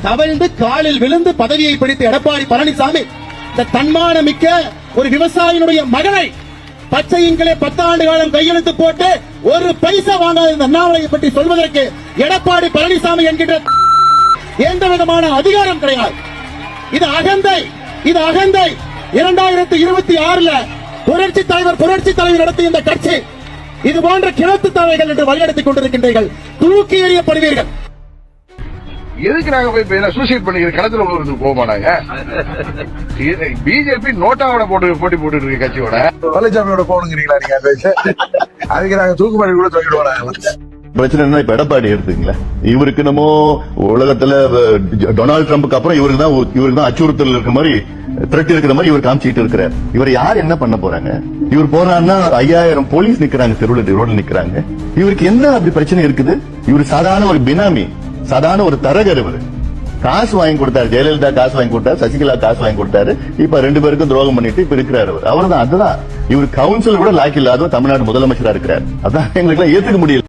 தவழ்ந்து காலில் விழுந்து பதவியை பிடித்த எடப்பாடி பழனிசாமி இந்த தன்மான மிக்க ஒரு விவசாயினுடைய மகனை பச்சையின்களே 10 ஆண்டு காலம் கையெழுத்து போட்டு ஒரு பைசா வாங்காத இந்த அண்ணாமலையை பற்றி சொல்வதற்கு எடப்பாடி பழனிசாமி என்கின்ற எந்த விதமான அதிகாரம் கிடையாது. இது அகந்தை, இது அகந்தை. 2026 புரட்சி தலைவர் நடத்திய இந்த கட்சி இது போன்ற கிழத்து தலைகள் என்று வழிநடத்திக் கொண்டிருக்கின்றீர்கள். தூக்கி எறியப்படுவீர்கள். எதுக்கு நாங்க போய் சூசைட் பண்ணிக்கிற களத்துல போறதுக்கு போக மாட்டாங்க. பிஜேபி நோட்டாவோட போட்டி போட்டு இருக்கு கட்சியோட பழனிசாமியோட போனுங்கிறீங்களா நீங்க? அதுக்கு நாங்க தூக்குமாடி கூட தூக்கிடுவோம். பிரச்சனை என்ன, இப்ப எடப்பாடி எடுத்துங்களா, இவருக்கு நம்ம உலகத்துல டொனால்டு ட்ரம்புக்கு அப்புறம் இவருக்கு தான் அச்சுறுத்தல் இருக்கிற மாதிரி, த்ரெட் இருக்கிற மாதிரி இவர் காமிச்சிட்டு இருக்கிறார். இவர் யார் என்ன பண்ண போறாங்க? இவர் போறாருன்னா 5000 போலீஸ் நிக்கிறாங்க, ரோட்ல நிக்கிறாங்க. இவருக்கு என்ன அப்படி பிரச்சனை இருக்குது? இவர் சாதாரண ஒரு பினாமி, சாதாரண ஒரு தரகர். இவர் காசு வாங்கி கொடுத்தாரு, ஜெயலலிதா காசு வாங்கி கொடுத்தாரு, சசிகலா காசு வாங்கி கொடுத்தாரு. இப்ப 2 பேருக்கும் துரோகம் பண்ணிட்டு இப்ப இருக்கிறாரு. அவர் தான் அதுதான் இவர் கவுன்சில் கூட லாக் இல்லாத தமிழ்நாடு முதலமைச்சரா இருக்கிறார். அதான் எங்களுக்கு ஏத்துக்க முடியல.